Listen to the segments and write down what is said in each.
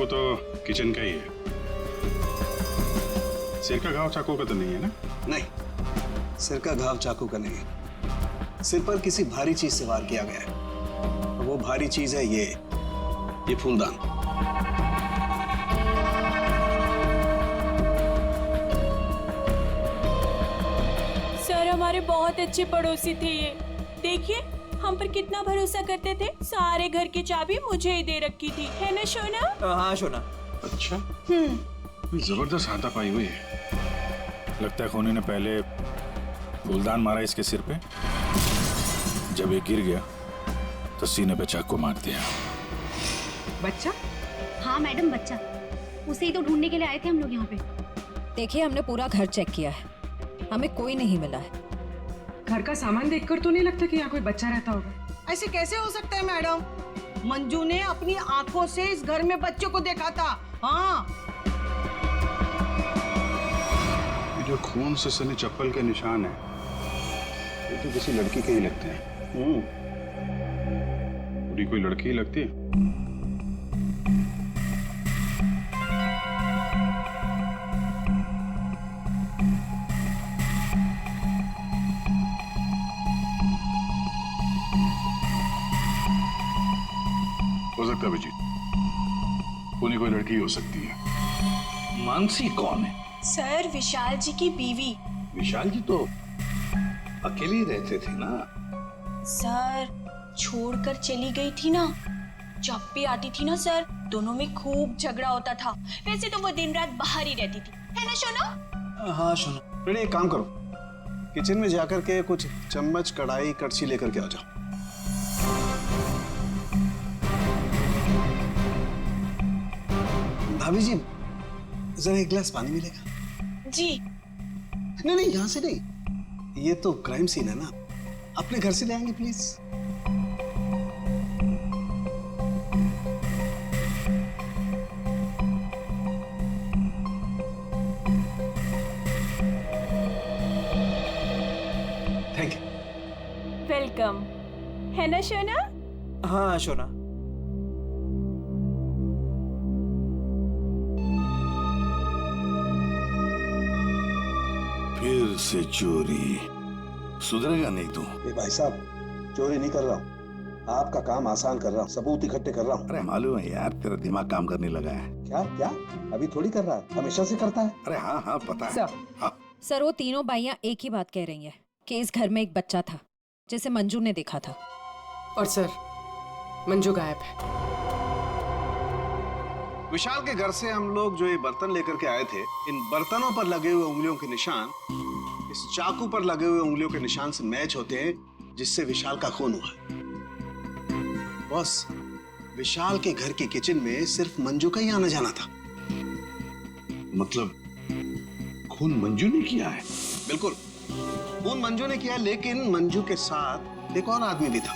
चाकू तो किचन का ही है। सिर का घाव चाकू का तो नहीं है ना? नहीं, सिर का घाव चाकू का नहीं है। सिर पर किसी भारी चीज से वार किया गया है। वो भारी चीज है ये फूलदान। सर हमारे बहुत अच्छे पड़ोसी थे ये। देखिए हम पर कितना भरोसा करते थे। सारे घर की चाबी मुझे ही दे रखी थी, है ना सोना? हाँ सोना। अच्छा, जबरदस्त हाथापाई हुई है। लगता है खूनी ने पहले फूलदान मारा इसके सिर पे, जब ये गिर गया तो सीने पे चाकू मार दिया। बच्चा? हाँ मैडम, बच्चा। उसे ही तो ढूंढने के लिए आए थे हम लोग यहाँ पे। देखिए हमने पूरा घर चेक किया है, हमें कोई नहीं मिला है। घर का सामान देखकर तो नहीं लगता कि यहाँ कोई बच्चा रहता होगा। ऐसे कैसे हो सकता है मैडम? मंजू ने अपनी आंखों से इस घर में बच्चों को देखा था। हाँ, ये जो खून से सनी चप्पल के निशान है, ये तो किसी लड़की के ही लगते हैं। पूरी कोई लड़की ही लगती है। हो सकता है अभिजीत, खूनी कोई लड़की हो सकती है। मानसी कौन है? सर विशाल जी की बीवी। विशाल जी तो अकेले रहते थे ना? सर छोड़कर चली गई थी ना, जब भी आती थी ना सर दोनों में खूब झगड़ा होता था। वैसे तो वो दिन रात बाहर ही रहती थी, है ना सोना? हाँ सोना। बेटे एक काम करो, किचन में जाकर के कुछ चम्मच, कढ़ाई, कड़छी लेकर के आ जाओ। भाभी जी जरा एक गिलास पानी मिलेगा? जी। नहीं, यहाँ से नहीं, ये तो क्राइम सीन है ना, अपने घर से ले आएंगे प्लीज। Thank you. वेलकम, है ना सोना? हाँ सोना। फिर से चोरी, सुधरेगा नहीं तू। ये भाई साहब, चोरी नहीं कर रहा हूँ, आपका काम आसान कर रहा हूँ, सबूत इकट्ठे कर रहा हूँ। अरे मालूम है यार, तेरा दिमाग काम करने लगा है। क्या क्या? अभी थोड़ी कर रहा है, हमेशा से करता है। अरे हाँ हाँ पता है। हाँ। सर वो तीनों बाइयां एक ही बात कह रही हैं कि इस घर में एक बच्चा था जिसे मंजू ने देखा था। और सर मंजू गायब है। विशाल के घर से हम लोग जो ये बर्तन लेकर के आए थे, इन बर्तनों पर लगे हुए उंगलियों के निशान इस चाकू पर लगे हुए उंगलियों के निशान से मैच होते हैं, जिससे विशाल का खून हुआ। बॉस, विशाल के घर के किचन में सिर्फ मंजू का ही आना जाना था। मतलब खून मंजू ने किया है? बिल्कुल, खून मंजू ने किया, लेकिन मंजू के साथ एक और आदमी भी था।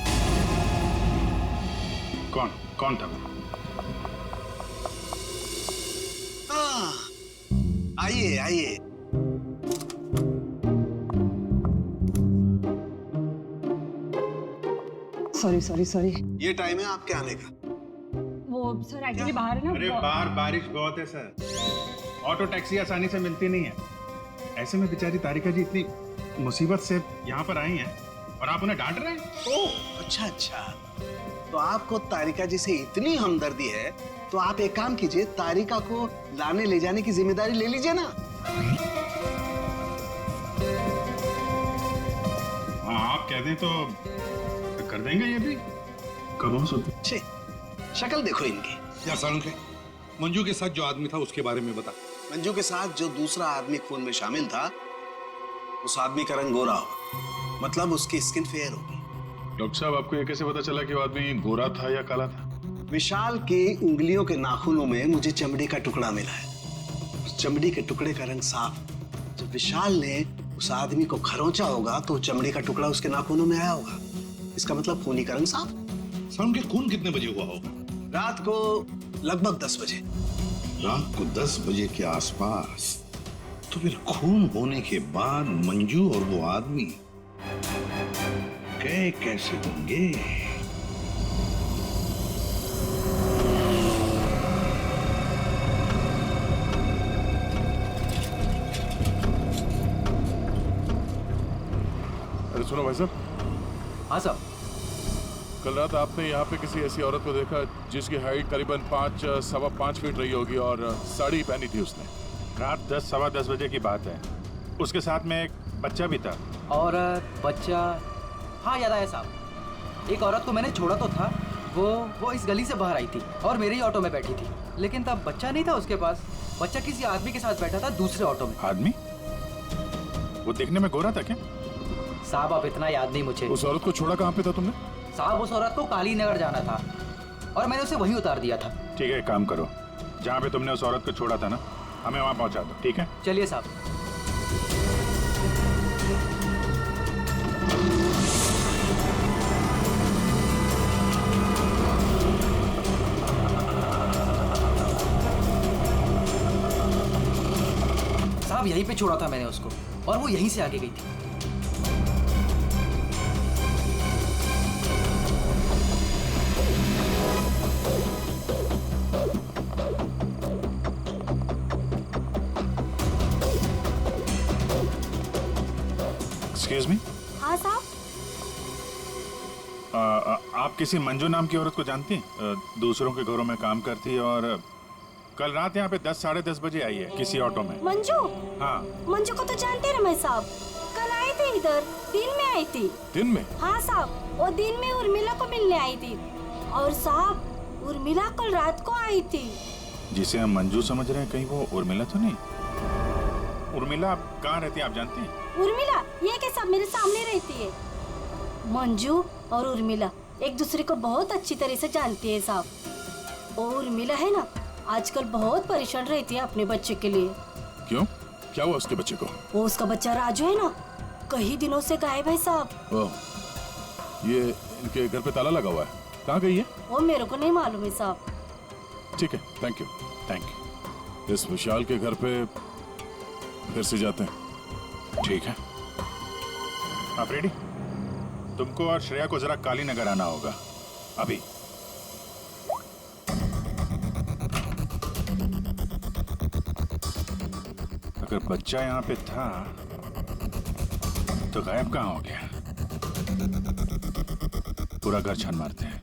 कौन था? आइए आइए। सॉरी। ये टाइम है आपके आने का। वो सर एक्चुअली बाहर है ना। अरे बाहर बारिश बहुत है सर, ऑटो टैक्सी आसानी से मिलती नहीं है। ऐसे में बेचारी तारिका जी इतनी मुसीबत से यहाँ पर आई हैं और आप उन्हें डांट रहे हैं। ओह अच्छा, तो आपको तारिका जी से इतनी हमदर्दी है तो आप एक काम कीजिए, तारिका को लाने ले जाने की जिम्मेदारी ले लीजिए ना। हाँ आप कह दें तो कर देंगे ये भी। कब हो सकते? शक्ल देखो इनकी। क्या सालुंखे, मंजू के साथ जो आदमी था उसके बारे में बता। मंजू के साथ जो दूसरा आदमी खून में शामिल था, उस आदमी का रंग गोरा होगा, मतलब उसकी स्किन फेयर होगी। डॉक्टर साहब आपको ये कैसे पता चला कि वो आदमी गोरा था या काला था? विशाल के उंगलियों के नाखूनों में मुझे चमड़ी का टुकड़ा मिला है। उस चमड़ी के टुकड़े का रंग साफ। जब विशाल ने उस आदमी को खरोंचा होगा तो चमड़ी का टुकड़ा उसके नाखूनों में आया होगा। इसका मतलब खूनी का रंग साफ। सालुंखे खून कितने बजे हुआ होगा? रात को लगभग 10 बजे। रात को 10 बजे के आसपास। तो फिर खून होने के बाद मंजू और वो आदमी गए कैसे होंगे? सुनो भाई साहब। हाँ साहब। कल रात आपने यहाँ पे किसी ऐसी औरत को देखा जिसकी हाइट करीबन 5-5.25 फीट रही होगी और साड़ी पहनी थी उसने? रात 10-10:15 बजे की बात है। उसके साथ में एक बच्चा भी था। और बच्चा, हाँ याद आया साहब। एक औरत को मैंने छोड़ा तो था, वो इस गली से बाहर आई थी और मेरे ही ऑटो में बैठी थी, लेकिन तब बच्चा नहीं था उसके पास। बच्चा किसी आदमी के साथ बैठा था दूसरे ऑटो में। आदमी? वो देखने में गोरा था क्या? साहब अब इतना याद नहीं मुझे। उस औरत को छोड़ा कहाँ पे था तुमने? साहब उस औरत को काली नगर जाना था और मैंने उसे वहीं उतार दिया था। ठीक है, एक काम करो, जहाँ पे तुमने उस औरत को छोड़ा था ना, हमें वहाँ पहुँचा दो, ठीक है? चलिए साहब। साहब यहीं पे छोड़ा था मैंने उसको और वो यहीं से आगे गई थी। Excuse me. हाँ साहब। आप किसी मंजू नाम की औरत को जानती हैं? दूसरों के घरों में काम करती है और कल रात यहाँ पे 10-10:30 बजे आई है किसी ऑटो में। मंजू? हाँ। मंजू को तो जानते हैं रमेश साहब, कल आई थी इधर, दिन में आई थी। दिन में? हाँ साहब, वो दिन में उर्मिला को मिलने आई थी। और साहब उर्मिला कल रात को आई थी। जिसे हम मंजू समझ रहे हैं, कहीं वो उर्मिला तो नहीं? उर्मिला कहाँ रहती है आप जानती हैं? उर्मिला ये के सब मेरे सामने रहती है। मंजू और उर्मिला एक दूसरे को बहुत अच्छी तरह से जानती है साहब। और उर्मिला है ना, आजकल बहुत परेशान रहती है अपने बच्चे के लिए। क्यों? क्या हुआ उसके बच्चे को? वो उसका बच्चा राजू है ना, कई दिनों से गायब है साहब। ओह, ये इनके घर पे ताला लगा हुआ है। कहाँ गई है? वो मेरे को नहीं मालूम है साहब। ठीक है, थैंक यू। Thank you. इस विशाल के घर पे फिर से जाते हैं। ठीक है, आप रेडी? तुमको और श्रेया को जरा काली नगर आना होगा अभी। अगर बच्चा यहाँ पे था तो गायब कहाँ हो गया? पूरा घर छान मारते हैं।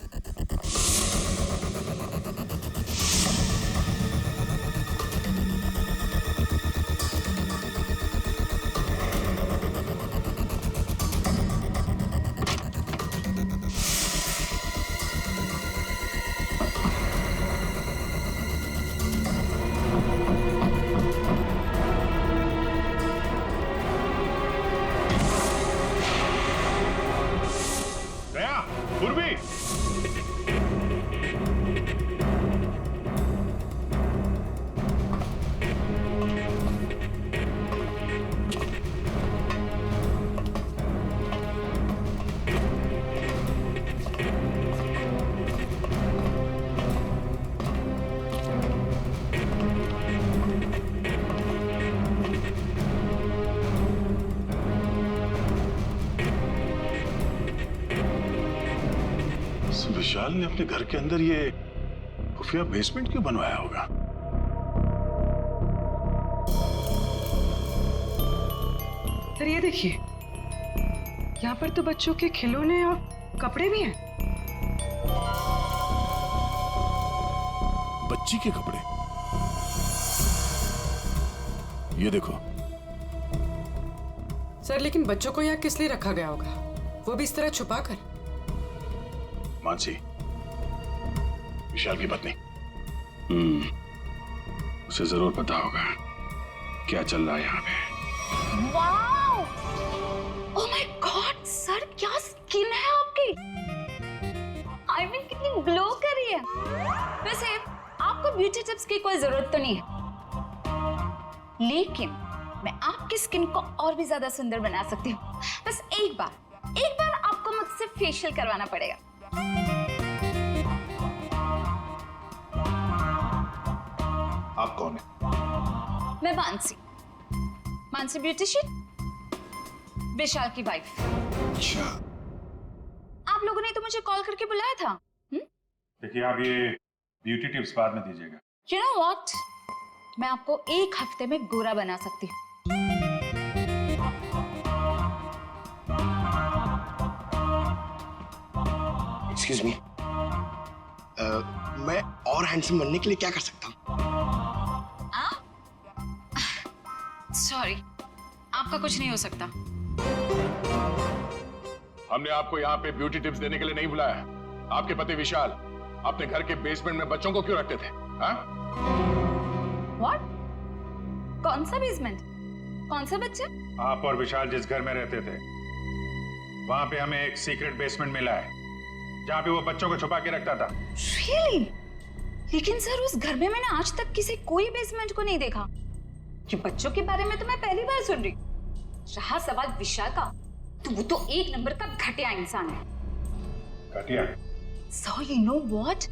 पूर्वी, विशाल ने अपने घर के अंदर ये खुफिया बेसमेंट क्यों बनवाया होगा? सर ये देखिए, यहाँ पर तो बच्चों के खिलौने और कपड़े भी हैं। बच्ची के कपड़े? ये देखो। सर लेकिन बच्चों को यहाँ किस लिए रखा गया होगा, वो भी इस तरह छुपा कर? मानसी, विशाल की पत्नी, उसे जरूर पता होगा क्या चल रहा है यहाँ पे। Wow! Oh my God sir, क्या स्किन है आपकी! आई मीन कितनी ग्लो कर रही है। वैसे आपको ब्यूटी टिप्स की कोई जरूरत तो नहीं है, लेकिन मैं आपकी स्किन को और भी ज्यादा सुंदर बना सकती हूँ। बस एक बार आपको मुझसे फेशियल करवाना पड़ेगा। आप कौन है? मैं मानसी ब्यूटिशियन, विशाल की वाइफ। अच्छा, आप लोगों ने तो मुझे कॉल करके बुलाया था। देखिए, आप ये ब्यूटी टिप्स बाद में दीजिएगा। You know what? मैं आपको एक हफ्ते में गोरा बना सकती हूँ। एक्सक्यूज मी, मैं और हैंडसम बनने के लिए क्या कर सकता हूँ? सॉरी, आपका कुछ नहीं हो सकता। हमने आपको यहाँ पे ब्यूटी टिप्स देने के लिए नहीं बुलाया। आपके पति विशाल अपने घर के बेसमेंट में बच्चों को क्यों रखते थे? हाँ? What? कौन सा बेसमेंट? कौन सा बच्चा? आप और विशाल जिस घर में रहते थे वहां पे हमें एक सीक्रेट बेसमेंट मिला है जहाँ पे वो बच्चों को छुपा के रखता था। Really? लेकिन सर उस घर में मैंने आज तक किसी कोई बेसमेंट को नहीं देखा। ये बच्चों के बारे में तो मैं पहली बार सुन रही। रहा सवाल विशाल का, तो वो तो एक नंबर का घटिया इंसान है। घटिया? So you know what?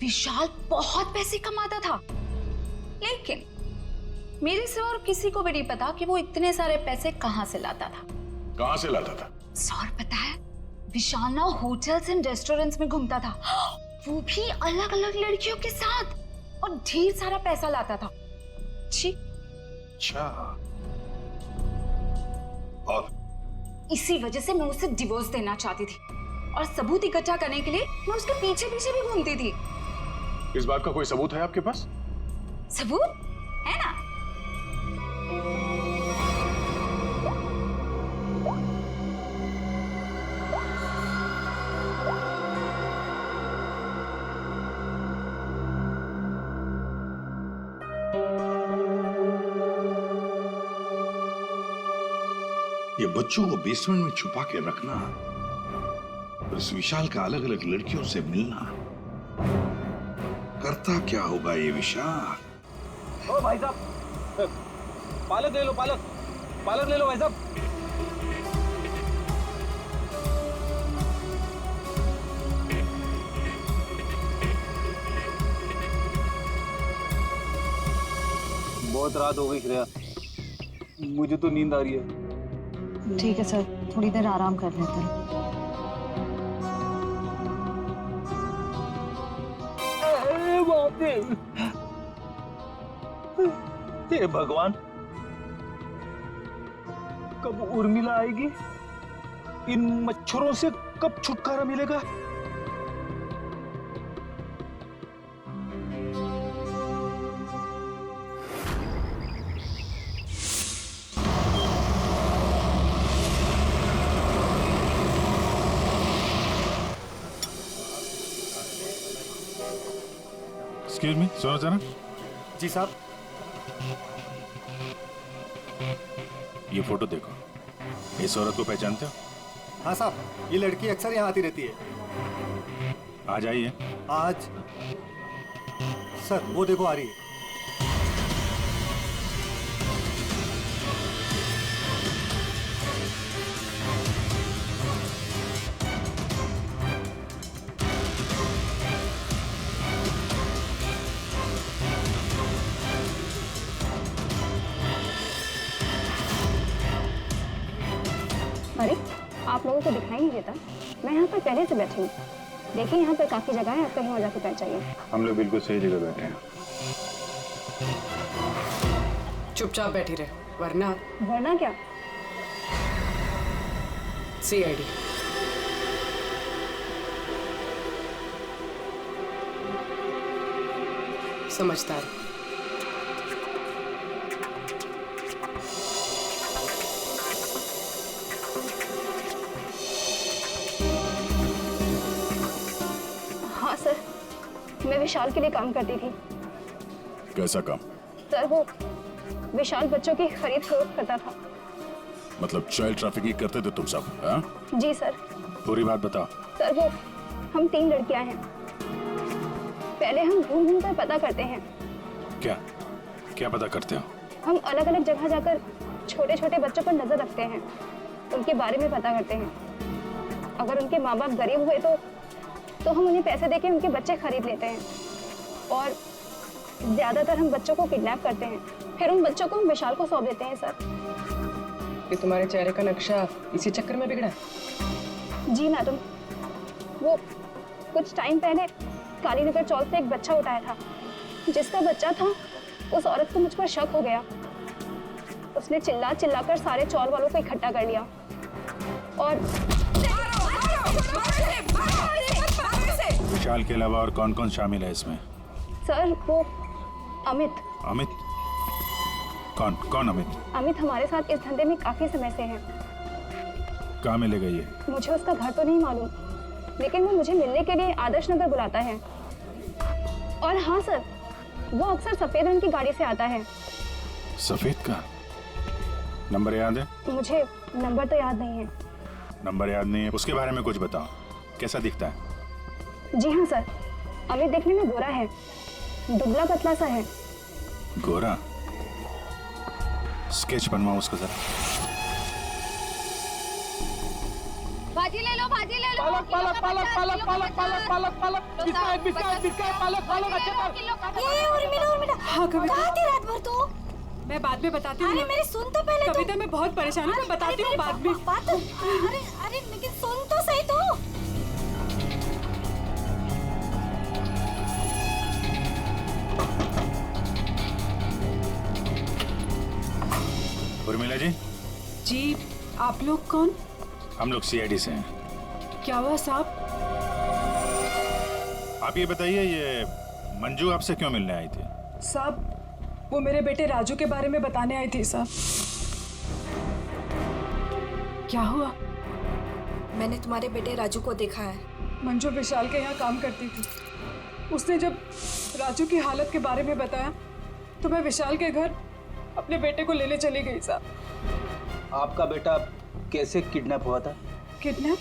विशाल बहुत पैसे कमाता था, लेकिन मेरे से और किसी को भी नहीं पता कि वो इतने सारे पैसे कहाँ से लाता था। कहाँ से लाता था? सर पता है, विशाल ना होटल्स एंड रेस्टोरेंट्स में घूमता था, वो भी अलग अलग लड़कियों के साथ, और ढेर सारा पैसा लाता था। जी अच्छा। और इसी वजह से मैं उसे डिवोर्स देना चाहती थी, और सबूत इकट्ठा करने के लिए मैं उसके पीछे पीछे भी घूमती थी। इस बात का कोई सबूत है आपके पास? सबूत है ना? ये बच्चों को बेसमेंट में छुपा के रखना और इस विशाल का अलग अलग लड़कियों से मिलना, करता क्या होगा ये विशाल? ओ भाई साहब, पालक ले लो, पालक ले लो भाई साहब। बहुत रात हो गई श्रेया, मुझे तो नींद आ रही है। ठीक है सर, थोड़ी देर आराम कर लेते हैं। हे भगवान, कब उर्मिला आएगी? इन मच्छरों से कब छुटकारा मिलेगा? एक्सक्यूज मी, सुनो जरा। जी साहब। ये फोटो देखो, इस औरत को पहचानते हो? हाँ साहब, ये लड़की अक्सर यहाँ आती रहती है। आज आई है? आज सर वो देखो आ रही है। अरे आप लोगों को दिखाई नहीं देता? मैं यहाँ पर पहले से बैठी हूँ। देखिए यहाँ पर काफी जगह है, आप कहीं और जाके बैठ जाइए। हम लोग बिल्कुल सही जगह बैठे हैं। चुपचाप बैठी रहे, वरना वरना क्या? CID। समझदार। हाँ सर, मैं विशाल के लिए काम करती थी। कैसा काम? सर वो विशाल बच्चों की खरीद फरोख्त करता था। मतलब चाइल्ड ट्रैफिकिंग करते थे तुम सब? हाँ? जी सर। पूरी बात बताओ। सर वो हम 3 लड़कियां हैं। पहले हम घूम घूम कर पता करते हैं। क्या क्या पता करते हो? हम अलग अलग जगह जाकर छोटे छोटे बच्चों पर नजर रखते हैं, उनके बारे में पता करते हैं। अगर उनके माँ बाप गरीब हुए तो हम उन्हें पैसे देके उनके बच्चे खरीद लेते हैं, और ज्यादातर हम बच्चों को किडनैप करते हैं, फिर उन बच्चों को हम विशाल को सौंप देते हैं। सर ये तुम्हारे चेहरे का नक्शा इसी चक्कर में बिगड़ा? जी मैडम, वो कुछ टाइम पहले कालीनगर चौक से एक बच्चा उठाया था। जिसका बच्चा था उस औरत को मुझ पर शक हो गया। उसने चिल्ला चिल्लाकर सारे चौल वालों को इकट्ठा कर लिया और विशाल के अलावा और कौन कौन शामिल है इसमें? सर वो अमित। अमित? कौन कौन अमित? अमित हमारे साथ इस धंधे में काफी समय से है। कहाँ मिलेगा ये? मुझे उसका घर तो नहीं मालूम, लेकिन वो मुझे मिलने के लिए आदर्श नगर बुलाता है। और हाँ सर, वो अक्सर सफेद रंग की गाड़ी से आता है। सफेद का नंबर याद है? मुझे नंबर तो याद नहीं है। नंबर याद नहीं है? उसके बारे में कुछ बताओ, कैसा दिखता है? जी हाँ सर, अमित देखने में गोरा है, दुबला पतला सा है। गोरा? स्केच बनवाओ उसका जरा। भाजी ले लो, भाजी ले लो। पालक पालक पालक पालक पालक पालक पालक पालक बिस्किट बिस्किट बिस्किट पालक पालक अच्छा ये उर्मिला हाँ कविता, कहाँ थी रात भर तू? मैं बाद में बताती हूँ। अरे मेरी सुन तो पहले तू। कविता मैं बहुत परेशान हूँ, मैं बताती हूँ बाद में। बात अरे अरे लेकिन सुन तो सही तू। उर्मिला जी, जी आप लोग कौन? हम लोग सीआईडी से हैं। क्या हुआ साहब? आप ये बताइए, ये मंजू आपसे क्यों मिलने आई थी? साहब वो मेरे बेटे राजू के बारे में बताने आई थी साहब। क्या हुआ? मैंने तुम्हारे बेटे राजू को देखा है। मंजू विशाल के यहाँ काम करती थी। उसने जब राजू की हालत के बारे में बताया तो मैं विशाल के घर अपने बेटे को लेने चली गई साहब। आपका बेटा कैसे किडनैप हुआ था? किडनैप?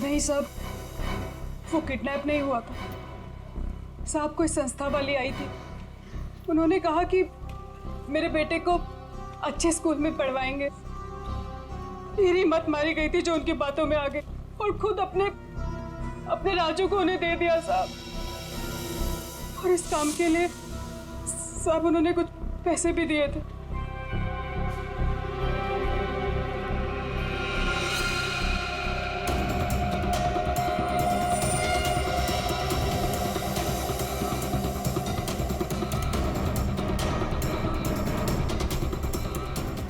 नहीं साहब, वो किडनैप नहीं हुआ था साहब। कोई संस्था वाली आई थी, उन्होंने कहा कि मेरे बेटे को अच्छे स्कूल में पढ़वाएंगे। मेरी हिम्मत मारी गई थी जो उनकी बातों में आ गई और खुद अपने राजू को उन्हें दे दिया साहब। और इस काम के लिए साहब उन्होंने कुछ पैसे भी दिए थे।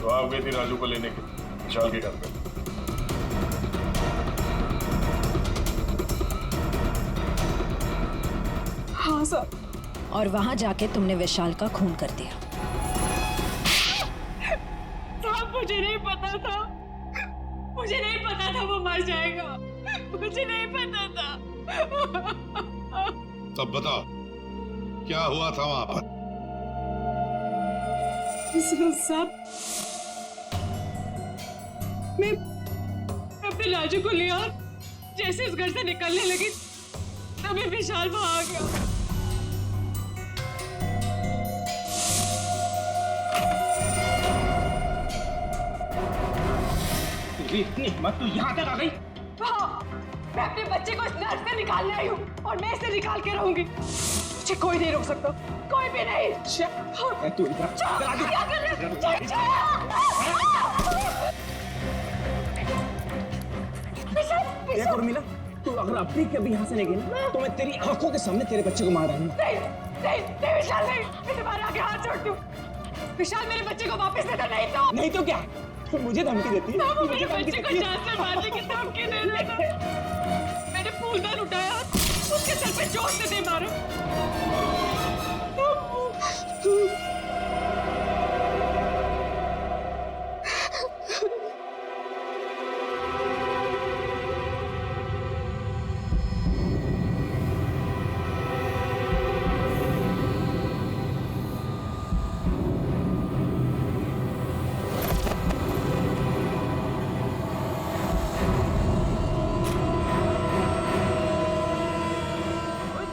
तो आप गई थी राजू को लेने के विशाल के घर पे? हाँ साहब। और वहां जाके तुमने विशाल का खून कर दिया। साहब मुझे नहीं पता था, मुझे नहीं पता था वो मर जाएगा, मुझे नहीं पता था। तब बताओ क्या हुआ था वहां पर? साहब मैं अपने राजू को लिया, जैसे उस घर से निकलने लगी तभी विशाल वहां आ गया। इतनी हिम्मत तू यहाँ तक आ गई? हाँ, मैं अपने बच्चे को इस घर से निकालने आई हूँ और मैं इसे निकाल के रहूंगी। मुझे कोई नहीं रोक सकता, कोई भी नहीं। तू क्या कर रहे हो? देख उर्मिला, तू अगर अपनी कभी यहाँ से नहीं गई ना तो मैं तेरी आंखों के सामने तेरे बच्चे को मार डालूंगा। नहीं विशाल नहीं, मैं तुम्हारे आगे हाथ जोड़ती हूँ। विशाल मेरे बच्चे को वापस दे दो, नहीं तो क्या? तू मुझे धमकी देती है? वो मेरे बच्चे को जान से मारने की धमकी दे देता। मैंने फूलदान उठाया, उसके सर पे जोर से दे मारा।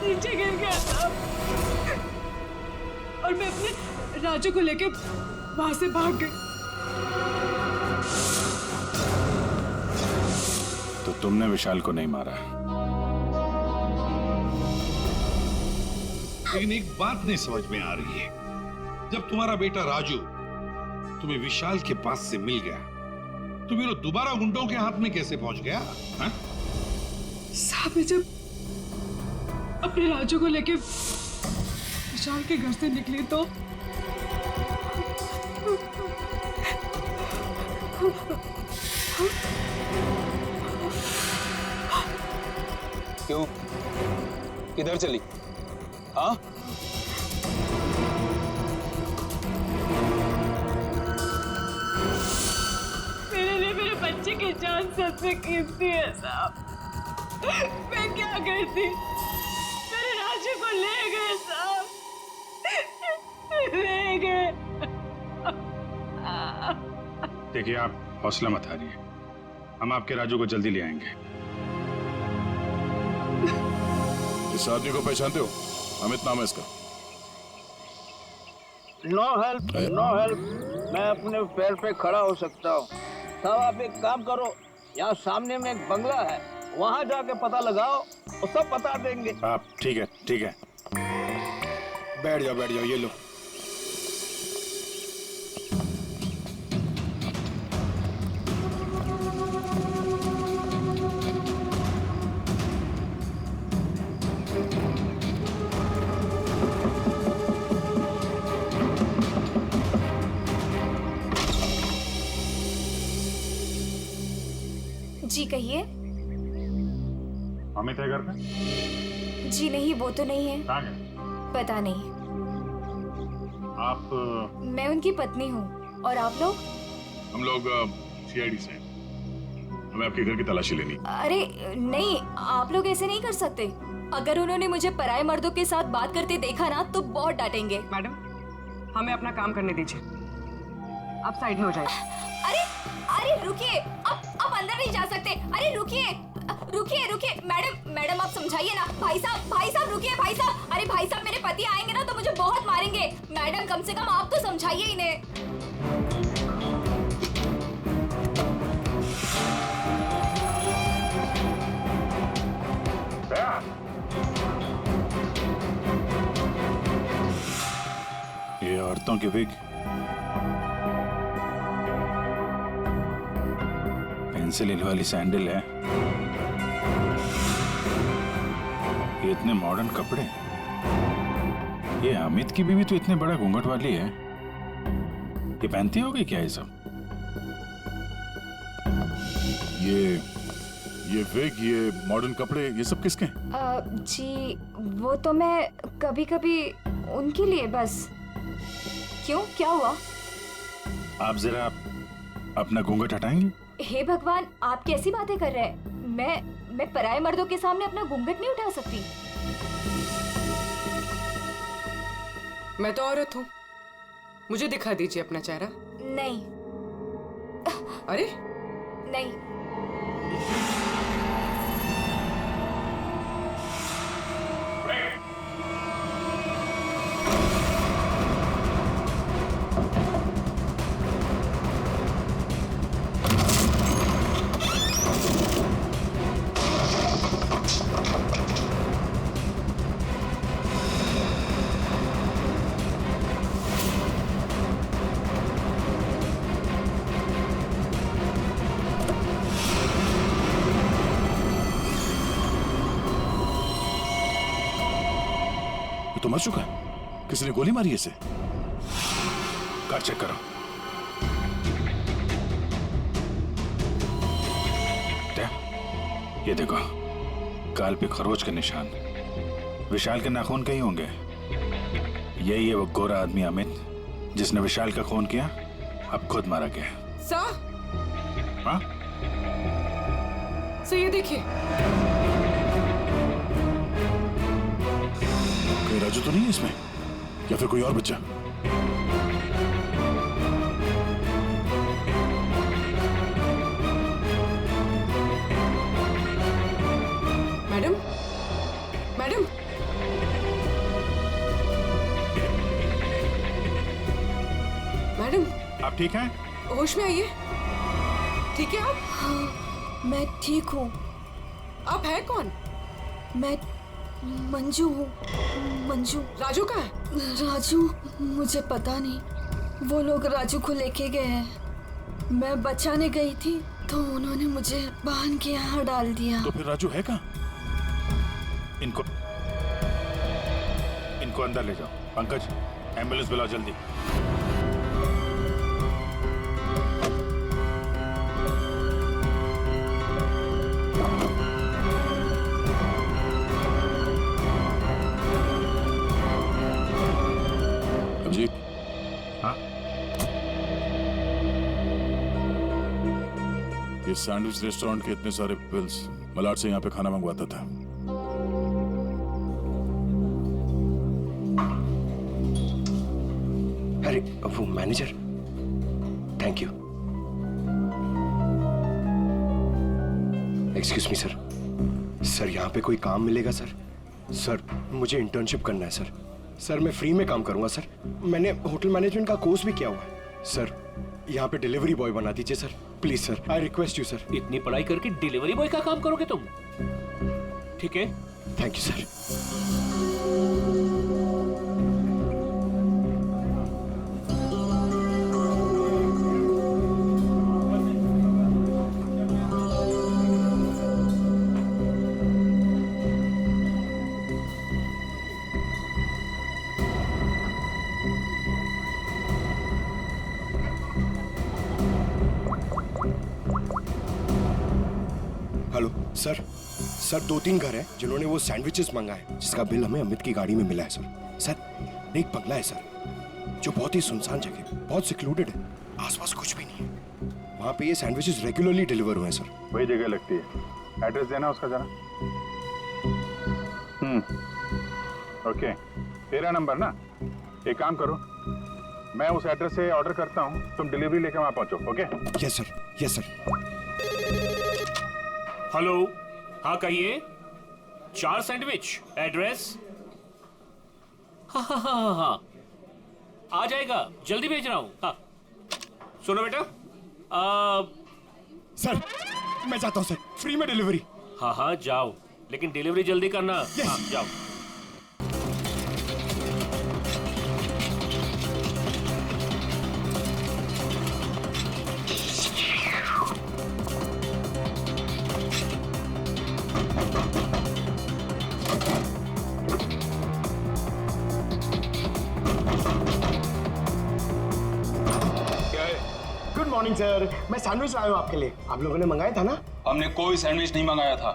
नीचे गिर गया था और मैं अपने राजू को लेके वहां से भाग गई। तो तुमने विशाल को नहीं मारा? लेकिन एक बात नहीं समझ में आ रही है, जब तुम्हारा बेटा राजू तुम्हें विशाल के पास से मिल गया तो फिर वो दोबारा गुंडों के हाथ में कैसे पहुंच गया? साहब जब अपने राजू को लेके विशाल के घर से निकली तो क्यों? किधर चली? हाँ? मेरे लिए मेरे बच्चे की जान सबसे कीमती है साहब। मैं क्या करती? मेरे राजू को ले गए साहब, ले गए। देखिए, आप हौसला मत हारिए, हम आपके राजू को जल्दी ले आएंगे। इस आदमी को पहचानते हो? अमित नाम है इसका। No help, no help. मैं अपने पैर पे खड़ा हो सकता हूँ। साहब आप एक काम करो, यहाँ सामने में एक बंगला है, वहाँ जाके पता लगाओ, वो सब बता देंगे। आप ठीक है, ठीक है, बैठ जाओ, बैठ जाओ, ये लो। जी कहिए। अमित है घर पे? जी नहीं, वो तो नहीं है। कहाँ गए? पता नहीं। आप? मैं उनकी पत्नी हूँ। और आप लोग? हम लोग सीआईडी से हैं। हमें आपके घर की तलाशी लेनी। अरे नहीं, आप लोग ऐसे नहीं कर सकते। अगर उन्होंने मुझे पराये मर्दों के साथ बात करते देखा ना तो बहुत डांटेंगे। मैडम, हमें अपना काम करने दीजिए, आप साइड में हो जाइए। अरे अरे रुकिए, आप अंदर नहीं जा सकते। अरे रुकिए रुकिए रुकिए, मैडम मैडम आप समझाइए ना। भाई साहब रुकिए, भाई साहब। अरे भाई साहब, मेरे पति आएंगे ना तो मुझे बहुत मारेंगे। मैडम कम से कम आप तो समझाइए इन्हें। ये औरतों की विग, पेंसिल हिल वाली सैंडल है, ये इतने मॉडर्न कपड़े। ये अमित की बीवी तो इतने बड़ा घूंघट वाली है, ये पहनती होगी क्या ये सब? ये विग, ये मॉडर्न कपड़े, ये सब किसके हैं? जी वो तो मैं कभी कभी उनके लिए बस। क्यों, क्या हुआ? आप जरा अपना घूंघट हटाएंगी? हे भगवान, आप कैसी बातें कर रहे हैं? मैं पराये मर्दों के सामने अपना घूंघट नहीं उठा सकती। मैं तो औरत हूँ, मुझे दिखा दीजिए अपना चेहरा। नहीं। अरे नहीं। तो मर चुका है, किसी ने गोली मारी इसे। कार चेक करो। ये देखो, गाल पे खरोच के निशान, विशाल के नाखून कहीं होंगे। यही है वो गोरा आदमी अमित जिसने विशाल का खून किया, अब खुद मारा गया। हाँ? ये देखिए, राजू तो नहीं है इसमें, या फिर कोई और बच्चा? मैडम, मैडम, मैडम, आप ठीक हैं? होश में आइए। ठीक है आप? हाँ, मैं ठीक हूँ। आप है कौन? मैं मंजू हूँ। मंजू। राजू का है? राजू मुझे पता नहीं, वो लोग राजू को लेके गए हैं। मैं बचाने गई थी तो उन्होंने मुझे बांध के यहाँ डाल दिया। तो फिर राजू है कहाँ? इनको अंदर ले जाओ। पंकज, एम्बुलेंस बुलाओ जल्दी। हाँ? ये सैंडविच रेस्टोरेंट के इतने सारे बिल्स मलाड से यहाँ पे खाना मंगवाता था। अरे वो manager, thank you. Excuse me sir, sir यहाँ पे कोई काम मिलेगा सर? सर मुझे इंटर्नशिप करना है सर। सर मैं फ्री में काम करूंगा सर, मैंने होटल मैनेजमेंट का कोर्स भी किया हुआ है सर। यहाँ पे डिलीवरी बॉय बना दीजिए sir, please sir, I request you sir. इतनी पढ़ाई करके डिलीवरी बॉय का काम करोगे तुम? ठीक है, thank you sir. Hello sir, sir 2-3 घर हैं जिन्होंने वो सैंडविचेस मंगाए, जिसका बिल हमें अमित की गाड़ी में मिला है सर। सर एक बंगला है सर, जो बहुत ही सुनसान जगह, बहुत सिक्लूडेड है, आसपास कुछ भी नहीं है। वहाँ पे ये सैंडविचेस रेगुलरली डिलीवर हुए हैं सर। वही जगह लगती है, एड्रेस देना उसका जरा। ओके, तेरा नंबर ना, एक काम करो, मैं उस एड्रेस से ऑर्डर करता हूँ, तुम डिलीवरी लेकर वहाँ पहुँचो। Okay? Yes sir, yes sir. Hello, हाँ कहिए। 4 सैंडविच, एड्रेस? हाँ हाँ हाँ हाँ, आ जाएगा, जल्दी भेज रहा हूँ। हाँ सुनो बेटा, सर मैं जाता हूँ सर, फ्री में डिलीवरी। हाँ हाँ जाओ, लेकिन डिलीवरी जल्दी करना। yes. हाँ जाओ। गुड मॉर्निंग सर, मैं सैंडविच लाया हूँ आपके लिए। आप लोगों ने मंगाया था ना? हमने कोई सैंडविच नहीं मंगाया था।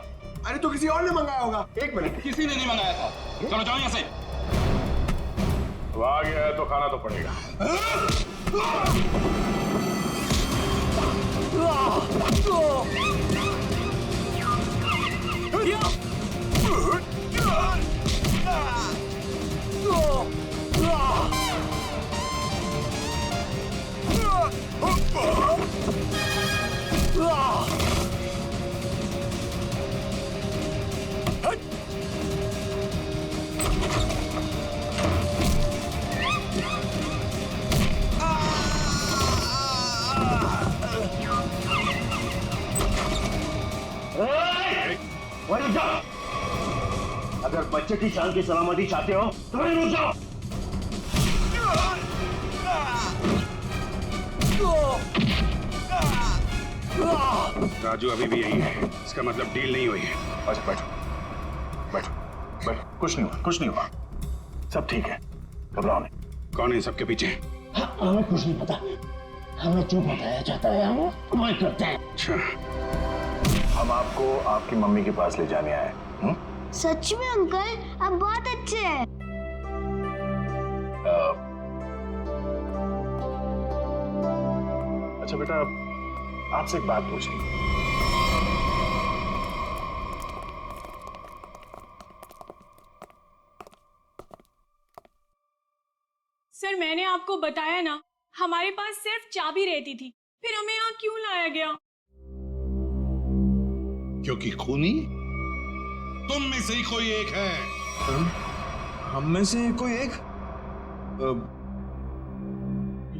अरे तो किसी और ने मंगाया होगा। एक मिनट, किसी ने नहीं मंगाया था। चलो जाओ यहाँ से। वो आ गया है तो खाना तो पड़ेगा। अगर बच्चे की जान की सलामती चाहते हो तो वहीं रुक जाओ। राजू अभी भी यही है, इसका मतलब डील नहीं हुई है। अच्छा बैठो बैठो बैठो, कुछ नहीं हुआ, कुछ नहीं हुआ, सब ठीक है, घबराओ नहीं। कौन है सबके पीछे? हमें कुछ नहीं पता, हमें जो बताया जाता है हम वही करते हैं। अच्छा, हम आपको आपकी मम्मी के पास ले जाने आए। सच में अंकल, आप बहुत अच्छे हैं। अच्छा बेटा, आपसे एक बात पूछनी। सर मैंने आपको बताया ना, हमारे पास सिर्फ चाबी रहती थी, फिर हमें यहाँ क्यों लाया गया? क्योंकि खूनी तुम में से ही कोई एक है। हम में से कोई एक?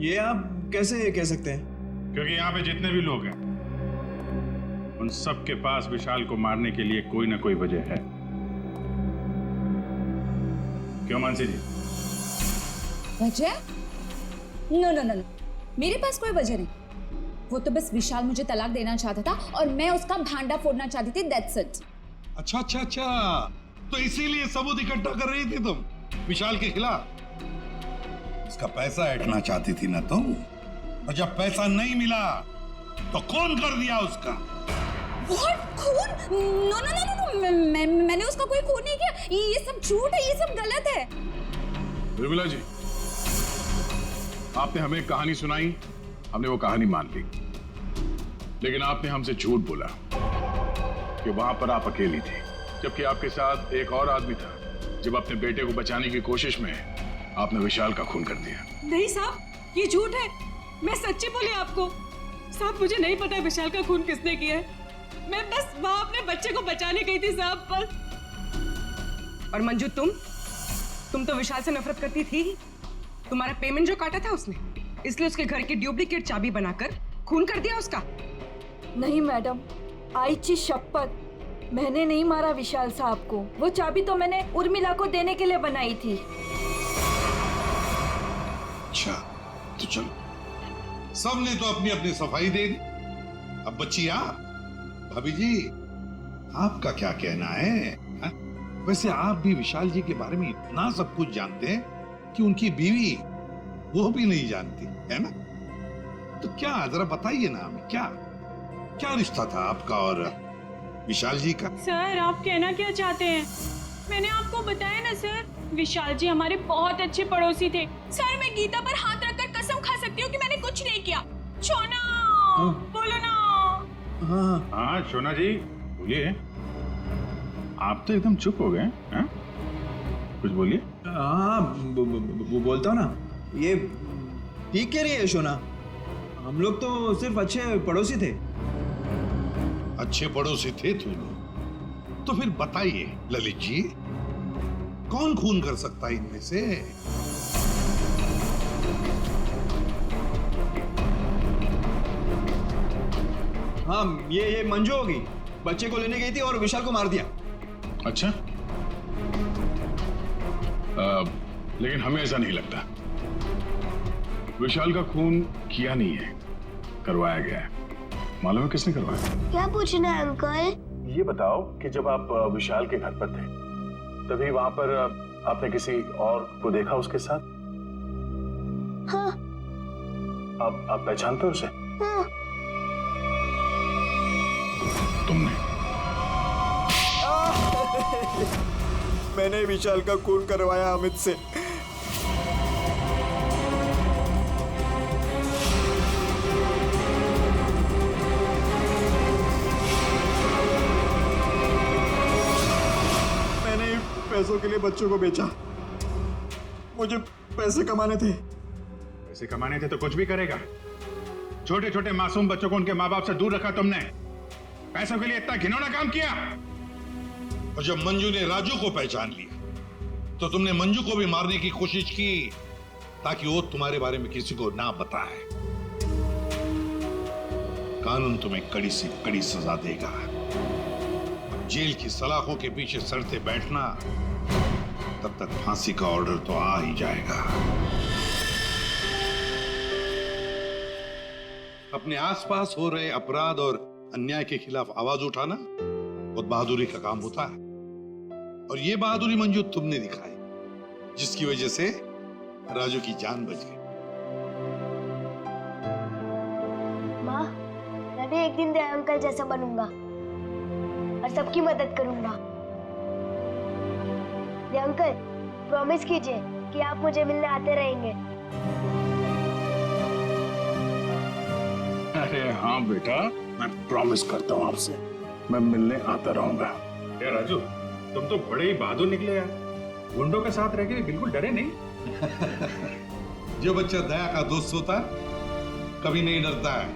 ये आप कैसे कह सकते हैं? क्योंकि यहाँ पे जितने भी लोग हैं, उन सब के पास विशाल को मारने के लिए कोई ना कोई वजह है। क्यों मानसी जी? वजह? नो नो नो, मेरे पास कोई वजह नहीं। वो तो बस विशाल मुझे तलाक देना चाहता था और मैं उसका भांडा फोड़ना चाहती थी, दैट्स इट। अच्छा अच्छा अच्छा, तो इसीलिए सबूत इकट्ठा कर रही थी तुम विशाल के खिलाफ। उसका पैसा ऐंठना चाहती थी ना तुम, और जब पैसा नहीं मिला तो खून कर दिया उसका। What? खून? नो नो नो नो, मैंने उसका कोई खून नहीं किया। ये सब झूठ है, ये सब गलत है। बिरबला जी, आपने हमें एक कहानी सुनाई, हमने वो कहानी मान ली, लेकिन आपने हमसे झूठ बोला कि वहां पर आप अकेली थी, जबकि आपके साथ एक और आदमी था। जब अपने बेटे को बचाने की कोशिश में आपने विशाल का खून कर दिया। नहीं साहब, ये झूठ है। मैं सच्ची बोली आपको। साहब मुझे नहीं पता विशाल का खून किसने किया है। मैं बस वहां अपने बच्चे को बचाने गई थी साहब, बस। और मंजू, तुम तो विशाल से नफरत करती थी। तुम्हारा पेमेंट जो काटा था उसने, इसलिए उसके घर की डुप्लीकेट चाबी बनाकर खून कर दिया उसका। नहीं मैडम, आईची शपथ, मैंने नहीं मारा विशाल साहब को। वो चाबी तो मैंने उर्मिला को देने के लिए बनाई थी। अच्छा, तो चलो, सबने तो अपनी अपनी सफाई दे दी। अब बच्ची आप, भाभी जी, आपका क्या कहना है? हा? वैसे आप भी विशाल जी के बारे में इतना सब कुछ जानते हैं कि उनकी बीवी वो भी नहीं जानती, है ना? तो क्या, जरा बताइए ना हमें, क्या रिश्ता था आपका और विशाल जी का? सर आप कहना क्या चाहते हैं? मैंने आपको बताया ना सर, विशाल जी हमारे बहुत अच्छे पड़ोसी थे। सर मैं गीता पर हाथ रखकर कसम खा सकती हूँ कि मैंने कुछ नहीं किया। शोना, बोलो ना। हाँ शोना जी बोलिए। आप तो एकदम चुप हो गए हैं? कुछ बोलिए। हाँ बोलता हूँ ना, ये ठीक कह रही है शोना। हम लोग तो सिर्फ अच्छे पड़ोसी थे। अच्छे पड़ोसी थे तुम लोग? तो फिर बताइए ललित जी, कौन खून कर सकता है इनमें से? हाँ ये मंजू होगी। बच्चे को लेने गई थी और विशाल को मार दिया। अच्छा, लेकिन हमें ऐसा नहीं लगता। विशाल का खून किया नहीं है, करवाया गया है। मालूम है किसने करवाया? क्या पूछना है अंकल? ये बताओ कि जब आप विशाल के घर पर थे, तभी वहां पर आपने किसी और को देखा उसके साथ? हाँ। आप पहचानते हो उसे? हाँ। तुमने? मैंने विशाल का खून करवाया अमित से। मैंने पैसों के लिए बच्चों को बेचा। मुझे पैसे कमाने थे। पैसे कमाने थे तो कुछ भी करेगा। छोटे छोटे मासूम बच्चों को उनके माँ बाप से दूर रखा तुमने। पैसों के लिए इतना घिनौना काम किया। और जब मंजू ने राजू को पहचान लिया तो तुमने मंजू को भी मारने की कोशिश की ताकि वो तुम्हारे बारे में किसी को ना बताए। कानून तुम्हें कड़ी से कड़ी सजा देगा। जेल की सलाखों के पीछे सड़ते बैठना, तब तक फांसी का ऑर्डर तो आ ही जाएगा। अपने आसपास हो रहे अपराध और अन्याय के खिलाफ आवाज उठाना बहुत बहादुरी का काम होता है। और ये बहादुरी मंजू तुमने दिखाई, जिसकी वजह से राजू की जान बच गई। माँ, मैं भी एक दिन दया अंकल जैसा बनूंगा और सबकी मदद करूंगा। दया अंकल, प्रॉमिस कीजिए कि आप मुझे मिलने आते रहेंगे। अरे हाँ बेटा, मैं प्रॉमिस करता हूँ आपसे, मैं मिलने आता रहूंगा। क्या राजू, तुम तो बड़े ही बहादुर निकले यार। गुंडों के साथ रह के बिल्कुल डरे नहीं। जो बच्चा दया का दोस्त होता है कभी नहीं डरता है।